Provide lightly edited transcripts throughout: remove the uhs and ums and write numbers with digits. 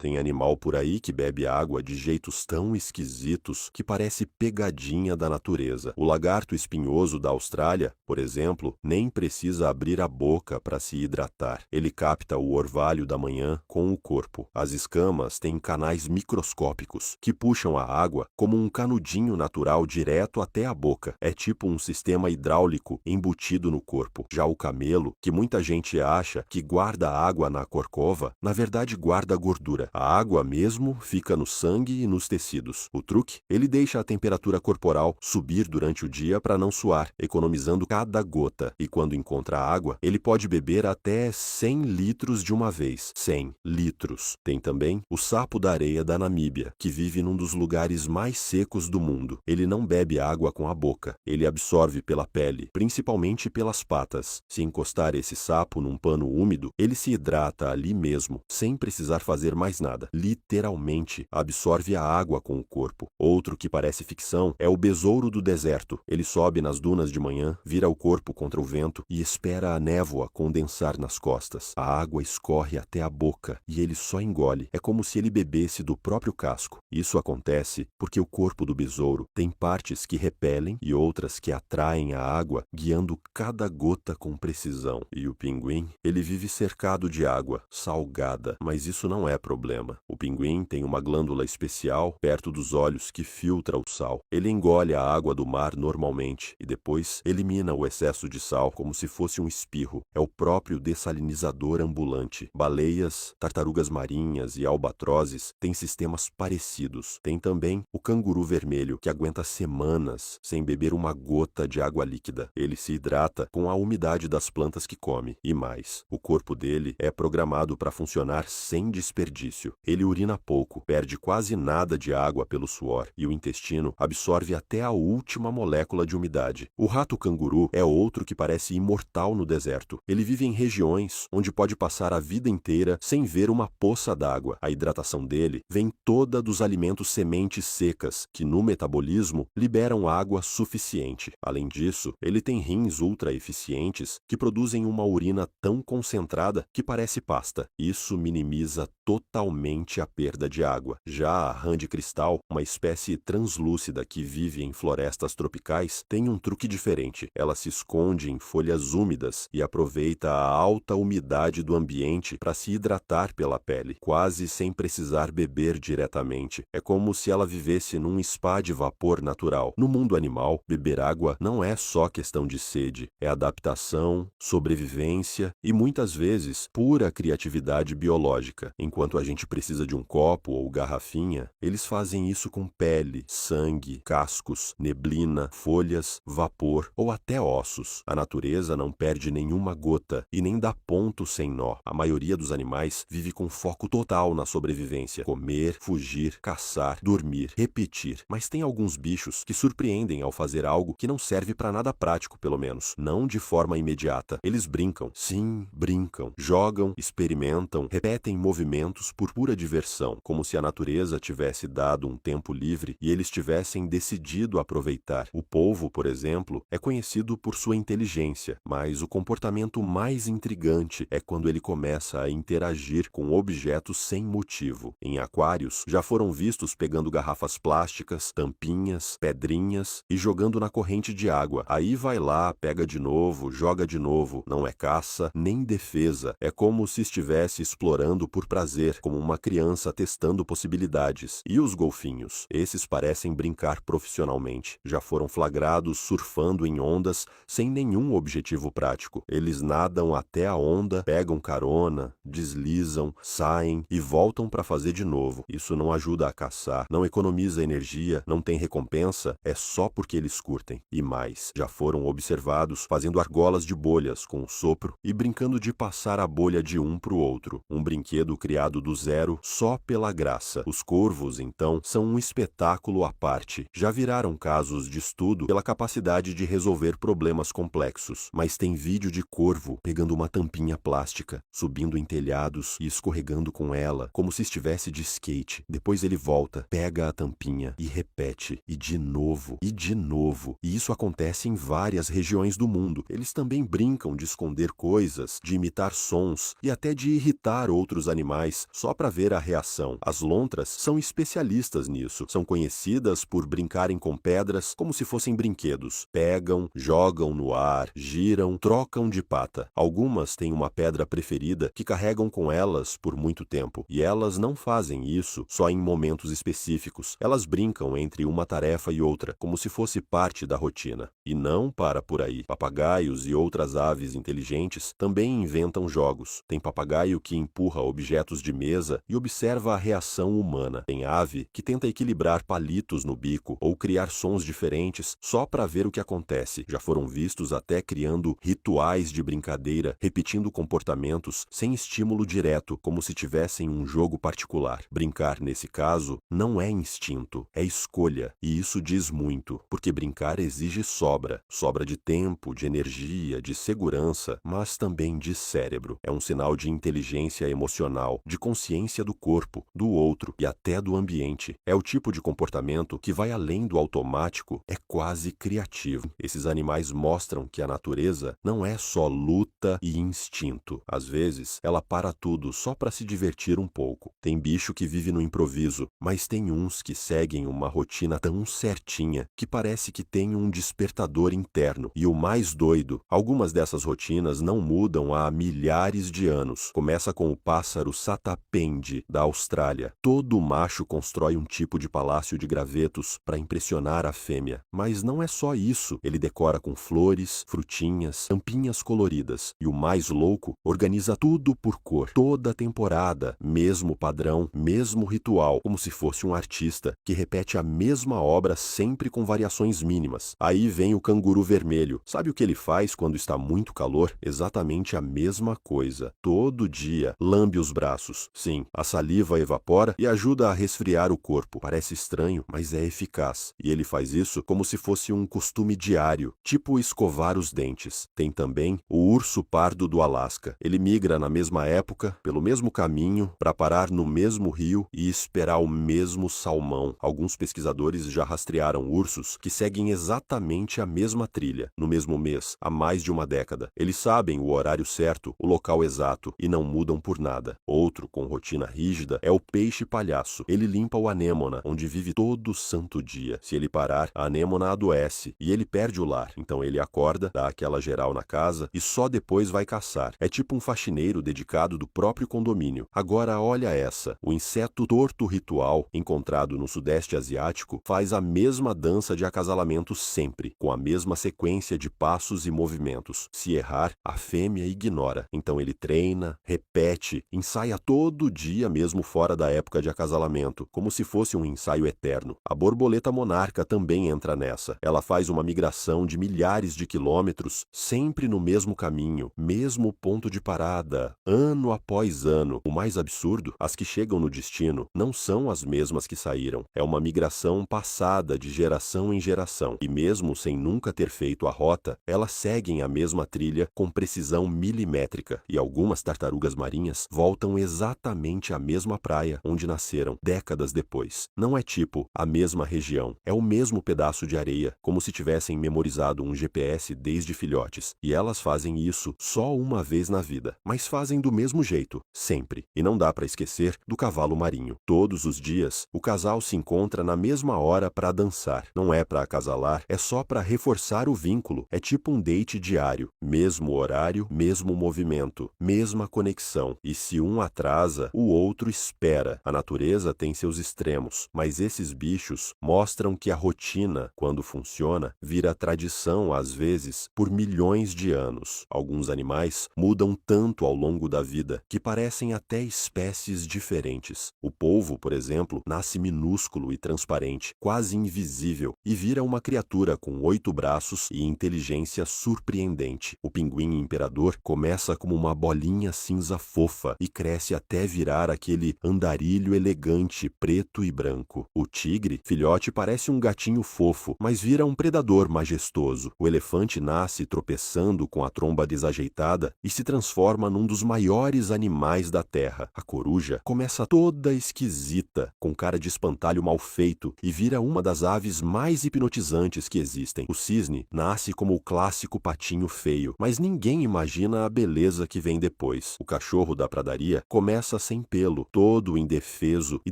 Tem animal por aí que bebe água de jeitos tão esquisitos que parece pegadinha da natureza. O lagarto espinhoso da Austrália, por exemplo, nem precisa abrir a boca para se hidratar. Ele capta o orvalho da manhã com o corpo. As escamas têm canais microscópicos que puxam a água como um canudinho natural direto até a boca. É tipo um sistema hidráulico embutido no corpo. Já o camelo, que muita gente acha que guarda água na corcova, na verdade guarda gordura. A água mesmo fica no sangue e nos tecidos. O truque? Ele deixa a temperatura corporal subir durante o dia para não suar, economizando cada gota. E quando encontra água, ele pode beber até 100 litros de uma vez. 100 litros. Tem também o sapo da areia da Namíbia, que vive num dos lugares mais secos do mundo. Ele não bebe água com a boca. Ele absorve pela pele, principalmente pelas patas. Se encostar esse sapo num pano úmido, ele se hidrata ali mesmo, sem precisar fazer mais nada. Literalmente, absorve a água com o corpo. Outro que parece ficção é o besouro do deserto. Ele sobe nas dunas de manhã, vira o corpo contra o vento e espera a névoa condensar nas costas. A água escorre até a boca e ele só engole. É como se ele bebesse do próprio casco. Isso acontece porque o corpo do besouro tem partes que repelem e outras que atraem a água, guiando cada gota com precisão. E o pinguim, ele vive cercado de água, salgada, mas isso não é problema. O pinguim tem uma glândula especial perto dos olhos que filtra o sal. Ele engole a água do mar normalmente e depois elimina o excesso de sal como se fosse um espirro. É o próprio dessalinizador ambulante. Baleias, tartarugas marinhas e albatrozes têm sistemas parecidos. Tem também o canguru vermelho, que aguenta semanas sem beber uma gota de água líquida. Ele se hidrata com a umidade das plantas que come. E mais, o corpo dele é programado para funcionar sem desperdício. Ele urina pouco, perde quase nada de água pelo suor e o intestino absorve até a última molécula de umidade. O rato canguru é outro que parece imortal no deserto. Ele vive em regiões onde pode passar a vida inteira sem ver uma poça d'água. A hidratação dele vem toda dos alimentos sementes secas, que no metabolismo liberam água suficiente. Além disso, ele tem rins ultra eficientes que produzem uma urina tão concentrada que parece pasta. Isso minimiza totalmente a perda de água. Já a rã de cristal, uma espécie translúcida que vive em florestas tropicais, tem um truque diferente. Ela se esconde em folhas úmidas e aproveita a alta umidade do ambiente para se hidratar pela pele, quase sem precisar beber diretamente. É como se ela vivesse num spa de vapor natural. No mundo animal, beber água não é só questão de sede, é adaptação, sobrevivência e muitas vezes pura criatividade biológica. Enquanto a gente precisa de um copo ou garrafinha, eles fazem isso com pele, sangue, cascos, neblina, folhas, vapor ou até ossos. A natureza não perde nenhuma gota e nem dá ponto sem nó. A maioria dos animais vive com foco total na sobrevivência: comer, fugir, caçar, dormir, repetir. Mas tem alguns bichos que surpreendem ao fazer algo que não serve para nada prático, pelo menos. Não de forma imediata. Eles brincam. Sim, brincam. Jogam, experimentam, repetem movimentos por pura diversão, como se a natureza tivesse dado um tempo livre e eles tivessem decidido aproveitar. O polvo, por exemplo, é conhecido por sua inteligência, mas o comportamento mais intrigante é quando ele começa a interagir com objetos sem motivo. Em aquários, já foram vistos pegando garrafas plásticas, tampinhas, pedrinhas e jogando na corrente de água. Aí vai lá, pega de novo, joga de novo. Não é caça, nem defesa. É como se estivesse explorando por prazer, como uma criança testando possibilidades. E os golfinhos? Esses parecem brincar profissionalmente. Já foram flagrados surfando em ondas sem nenhum objetivo prático. Eles nadam até a onda, pegam carona, deslizam, saem e voltam para fazer de novo. Isso não ajuda a caçar, não economiza energia, não tem recompensa, é só porque eles curtem. E mais, já foram observados fazendo argolas de bolhas com o sopro e brincando de passar a bolha de um para o outro. Um brinquedo criado do zero só pela graça. Os corvos, então, são um espetáculo à parte. Já viraram casos de estudo pela capacidade de resolver problemas complexos. Mas tem vídeo de corvo pegando uma tampinha plástica, subindo em telhados e escorregando com ela, como se estivesse de skate. Depois ele volta, pega a tampinha e repete. E de novo, e de novo. E isso acontece em várias regiões do mundo. Eles também brincam de esconder coisas, de imitar sons e até de irritar outros animais, só só para ver a reação. As lontras são especialistas nisso. São conhecidas por brincarem com pedras como se fossem brinquedos. Pegam, jogam no ar, giram, trocam de pata. Algumas têm uma pedra preferida que carregam com elas por muito tempo. E elas não fazem isso só em momentos específicos. Elas brincam entre uma tarefa e outra, como se fosse parte da rotina. E não para por aí. Papagaios e outras aves inteligentes também inventam jogos. Tem papagaio que empurra objetos de mesa e observa a reação humana. Tem ave que tenta equilibrar palitos no bico ou criar sons diferentes só para ver o que acontece. Já foram vistos até criando rituais de brincadeira, repetindo comportamentos sem estímulo direto, como se tivessem um jogo particular. Brincar, nesse caso, não é instinto, é escolha. E isso diz muito, porque brincar exige sobra. Sobra de tempo, de energia, de segurança, mas também de cérebro. É um sinal de inteligência emocional, de consciência do corpo, do outro e até do ambiente. É o tipo de comportamento que vai além do automático, é quase criativo. Esses animais mostram que a natureza não é só luta e instinto. Às vezes, ela para tudo só para se divertir um pouco. Tem bicho que vive no improviso, mas tem uns que seguem uma rotina tão certinha que parece que tem um despertador interno. E o mais doido, algumas dessas rotinas não mudam há milhares de anos. Começa com o pássaro satapendi, da Austrália. Todo macho constrói um tipo de palácio de gravetos para impressionar a fêmea. Mas não é só isso. Ele decora com flores, frutinhas, tampinhas coloridas. E o mais louco, organiza tudo por cor. Toda temporada, mesmo padrão, mesmo ritual, como se fosse um artista que repete a mesma obra sempre com variações mínimas. Aí vem o canguru vermelho. Sabe o que ele faz quando está muito calor? Exatamente a mesma coisa. Todo dia, lambe os braços. Sim, a saliva evapora e ajuda a resfriar o corpo. Parece estranho, mas é eficaz. E ele faz isso como se fosse um costume diário, tipo escovar os dentes. Tem também o urso pardo do Alasca. Ele migra na mesma época, pelo mesmo caminho, para parar no mesmo rio e esperar o mesmo salmão. Alguns pesquisadores já rastrearam ursos que seguem exatamente a mesma trilha, no mesmo mês, há mais de uma década. Eles sabem o horário certo, o local exato, e não mudam por nada. Outro, com rotina rígida, é o peixe-palhaço. Ele limpa o anêmona, onde vive todo santo dia. Se ele parar, a anêmona adoece e ele perde o lar. Então ele acorda, dá aquela geral na casa e só depois vai caçar. É tipo um faxineiro dedicado do próprio condomínio. Agora olha essa. O inseto torto ritual, encontrado no Sudeste Asiático, faz a mesma dança de acasalamento sempre, com a mesma sequência de passos e movimentos. Se errar, a fêmea ignora. Então ele treina, repete, ensaia todo dia mesmo fora da época de acasalamento, como se fosse um ensaio eterno. A borboleta monarca também entra nessa. Ela faz uma migração de milhares de quilômetros, sempre no mesmo caminho, mesmo ponto de parada, ano após ano. O mais absurdo, as que chegam no destino não são as mesmas que saíram. É uma migração passada de geração em geração. E mesmo sem nunca ter feito a rota, elas seguem a mesma trilha com precisão milimétrica. E algumas tartarugas marinhas voltam exatamente à mesma praia onde nasceram, décadas depois. Não é tipo a mesma região, é o mesmo pedaço de areia, como se tivessem memorizado um GPS desde filhotes. E elas fazem isso só uma vez na vida, mas fazem do mesmo jeito, sempre. E não dá para esquecer do cavalo marinho. Todos os dias, o casal se encontra na mesma hora para dançar. Não é para acasalar, é só para reforçar o vínculo. É tipo um date diário. Mesmo horário, mesmo movimento, mesma conexão. E se um atrasa, o outro espera. A natureza tem seus extremos, mas esses bichos mostram que a rotina, quando funciona, vira tradição às vezes por milhões de anos. Alguns animais mudam tanto ao longo da vida que parecem até espécies diferentes. O polvo, por exemplo, nasce minúsculo e transparente, quase invisível, e vira uma criatura com 8 braços e inteligência surpreendente. O pinguim imperador começa como uma bolinha cinza fofa e cresce até virar aquele andarilho elegante, preto e branco. O tigre, filhote, parece um gatinho fofo, mas vira um predador majestoso. O elefante nasce tropeçando com a tromba desajeitada e se transforma num dos maiores animais da terra. A coruja começa toda esquisita, com cara de espantalho mal feito, e vira uma das aves mais hipnotizantes que existem. O cisne nasce como o clássico patinho feio, mas ninguém imagina a beleza que vem depois. O cachorro da pradaria começa sem pelo, todo indefeso, e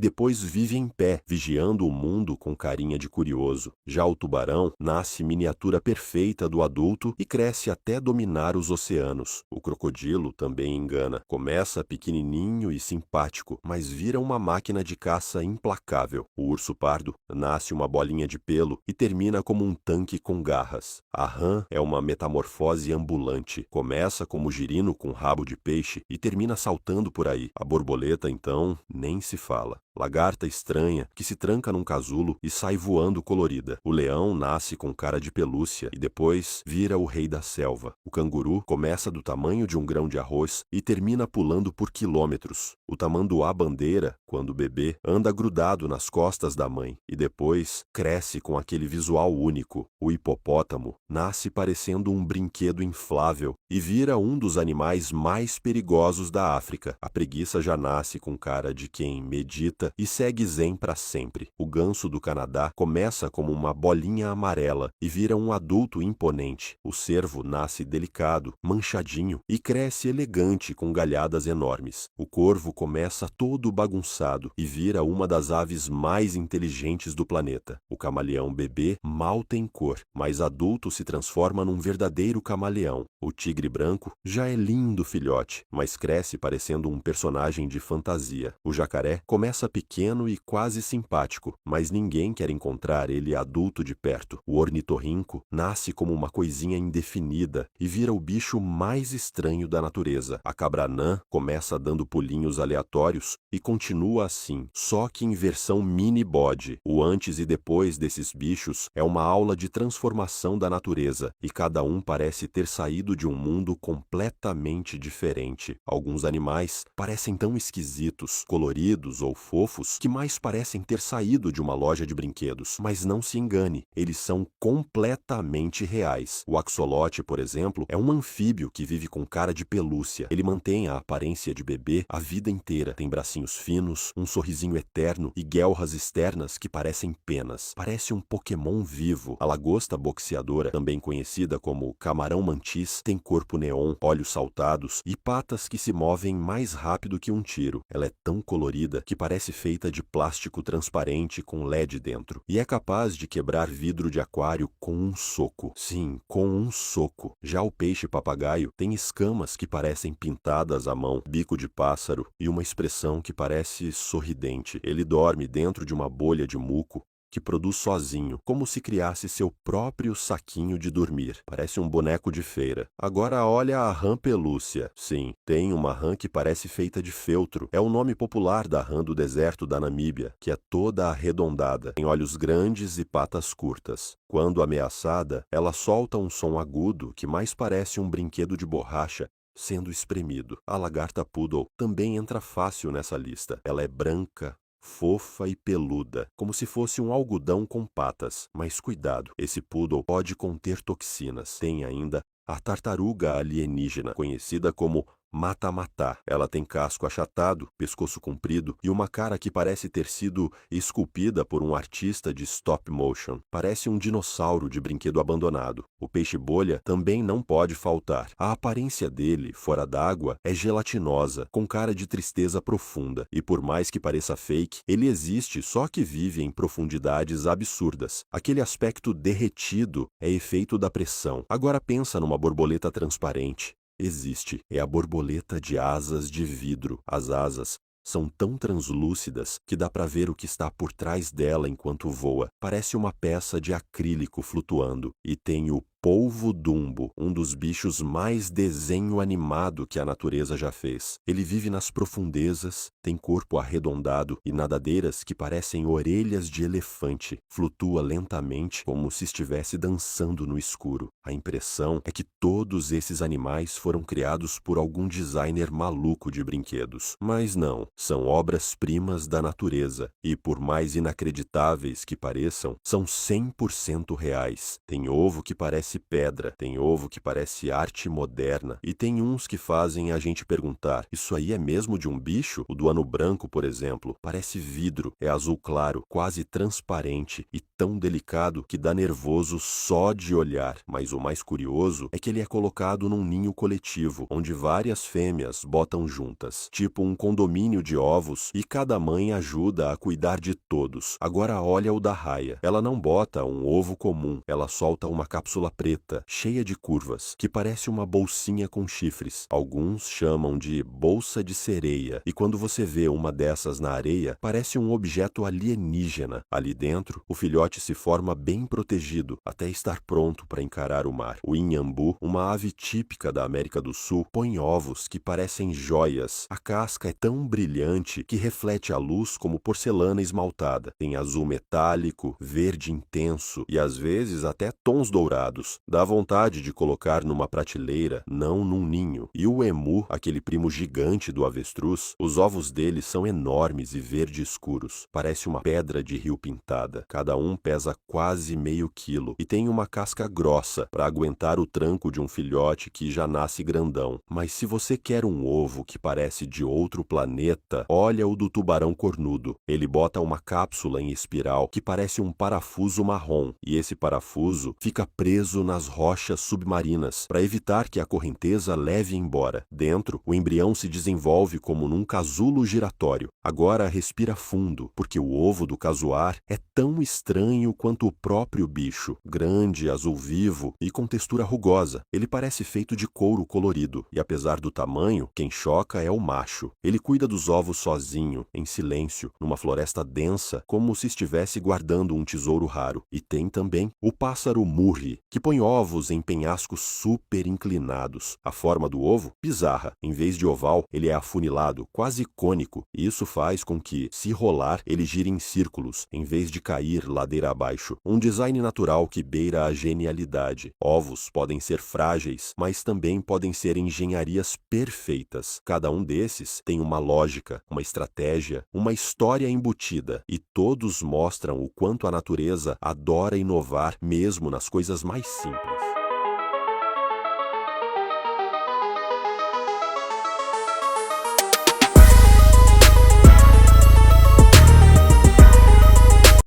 depois vive em pé, vigiando o mundo com carinha de curioso. Já o tubarão nasce miniatura perfeita do adulto e cresce até dominar os oceanos. O crocodilo também engana. Começa pequenininho e simpático, mas vira uma máquina de caça implacável. O urso pardo nasce uma bolinha de pelo e termina como um tanque com garras. A rã é uma metamorfose ambulante. Começa como girino com rabo de peixe e termina saltando por aí. A borboleta, então, nem se fala. Lagarta estranha que se tranca num casulo e sai voando colorida. O leão nasce com cara de pelúcia e depois vira o rei da selva. O canguru começa do tamanho de um grão de arroz e termina pulando por quilômetros. O tamanduá-bandeira, quando bebê, anda grudado nas costas da mãe e depois cresce com aquele visual único. O hipopótamo nasce parecendo um brinquedo inflável e vira um dos animais mais perigosos da África. A preguiça já nasce com cara de quem medita e segue zen para sempre. O ganso do Canadá começa como uma bolinha amarela e vira um adulto imponente. O cervo nasce delicado, manchadinho e cresce elegante com galhadas enormes. O corvo começa todo bagunçado e vira uma das aves mais inteligentes do planeta. O camaleão bebê mal tem cor, mas adulto se transforma num verdadeiro camaleão. O tigre branco já é lindo filhote, mas cresce parecendo um personagem de fantasia. O jacaré começa pequeno e quase simpático, mas ninguém quer encontrar ele adulto de perto. O ornitorrinco nasce como uma coisinha indefinida e vira o bicho mais estranho da natureza. A cabra anã começa dando pulinhos aleatórios e continua assim, só que em versão mini bode. O antes e depois desses bichos é uma aula de transformação da natureza e cada um parece ter saído de um mundo completamente diferente. Alguns animais parecem tão esquisitos, coloridos ou fofos que mais parecem ter saído de uma loja de brinquedos. Mas não se engane, eles são completamente reais. O axolote, por exemplo, é um anfíbio que vive com cara de pelúcia. Ele mantém a aparência de bebê a vida inteira. Tem bracinhos finos, um sorrisinho eterno e guelras externas que parecem penas. Parece um Pokémon vivo. A lagosta boxeadora, também conhecida como camarão-mantis, tem corpo neon, olhos saltados e patas que se movem mais rápido que um tiro. Ela é tão colorida que parece feita de plástico transparente com LED dentro. E é capaz de quebrar vidro de aquário com um soco. Sim, com um soco. Já o peixe-papagaio tem escamas que parecem pintadas à mão, bico de pássaro e uma expressão que parece sorridente. Ele dorme dentro de uma bolha de muco que produz sozinho, como se criasse seu próprio saquinho de dormir. Parece um boneco de feira. Agora olha a rã pelúcia. Sim, tem uma rã que parece feita de feltro. É o nome popular da rã do deserto da Namíbia, que é toda arredondada, tem olhos grandes e patas curtas. Quando ameaçada, ela solta um som agudo que mais parece um brinquedo de borracha sendo espremido. A lagarta poodle também entra fácil nessa lista. Ela é branca, fofa e peluda, como se fosse um algodão com patas. Mas cuidado, esse poodle pode conter toxinas. Tem ainda a tartaruga alienígena, conhecida como mata-matá. Ela tem casco achatado, pescoço comprido e uma cara que parece ter sido esculpida por um artista de stop motion. Parece um dinossauro de brinquedo abandonado. O peixe-bolha também não pode faltar. A aparência dele, fora d'água, é gelatinosa, com cara de tristeza profunda. E por mais que pareça fake, ele existe, só que vive em profundidades absurdas. Aquele aspecto derretido é efeito da pressão. Agora pensa numa borboleta transparente. Existe. É a borboleta de asas de vidro. As asas são tão translúcidas que dá para ver o que está por trás dela enquanto voa. Parece uma peça de acrílico flutuando. E tem o polvo-dumbo, um dos bichos mais desenho animado que a natureza já fez. Ele vive nas profundezas, tem corpo arredondado e nadadeiras que parecem orelhas de elefante. Flutua lentamente como se estivesse dançando no escuro. A impressão é que todos esses animais foram criados por algum designer maluco de brinquedos. Mas não, são obras-primas da natureza e, por mais inacreditáveis que pareçam, são 100% reais. Tem ovo que parece parece pedra, tem ovo que parece arte moderna, e tem uns que fazem a gente perguntar: isso aí é mesmo de um bicho? O do ano branco, por exemplo, parece vidro, é azul claro, quase transparente e tão delicado que dá nervoso só de olhar. Mas o mais curioso é que ele é colocado num ninho coletivo, onde várias fêmeas botam juntas, tipo um condomínio de ovos, e cada mãe ajuda a cuidar de todos. Agora olha o da raia. Ela não bota um ovo comum, ela solta uma cápsula preta, cheia de curvas, que parece uma bolsinha com chifres. Alguns chamam de bolsa de sereia, e quando você vê uma dessas na areia, parece um objeto alienígena. Ali dentro, o filhote se forma bem protegido, até estar pronto para encarar o mar. O inhambu, uma ave típica da América do Sul, põe ovos que parecem joias. A casca é tão brilhante que reflete a luz como porcelana esmaltada. Tem azul metálico, verde intenso e às vezes até tons dourados. Dá vontade de colocar numa prateleira, não num ninho. E o emu, aquele primo gigante do avestruz, os ovos dele são enormes e verde escuros. Parece uma pedra de rio pintada. Cada um pesa quase meio quilo e tem uma casca grossa para aguentar o tranco de um filhote que já nasce grandão. Mas se você quer um ovo que parece de outro planeta, olha o do tubarão cornudo. Ele bota uma cápsula em espiral que parece um parafuso marrom, e esse parafuso fica preso nas rochas submarinas para evitar que a correnteza leve embora. Dentro, o embrião se desenvolve como num casulo giratório. Agora respira fundo, porque o ovo do casuar é tão estranho quanto o próprio bicho, grande, azul vivo e com textura rugosa. Ele parece feito de couro colorido, e apesar do tamanho, quem choca é o macho. Ele cuida dos ovos sozinho, em silêncio, numa floresta densa, como se estivesse guardando um tesouro raro. E tem também o pássaro murri, que põe ovos em penhascos super inclinados. A forma do ovo, bizarra. Em vez de oval, ele é afunilado, quase cônico, e isso faz com que, se rolar, ele gire em círculos, em vez de cair ladeira abaixo. Um design natural que beira a genialidade. Ovos podem ser frágeis, mas também podem ser engenharias perfeitas. Cada um desses tem uma lógica, uma estratégia, uma história embutida, e todos mostram o quanto a natureza adora inovar mesmo nas coisas mais simples.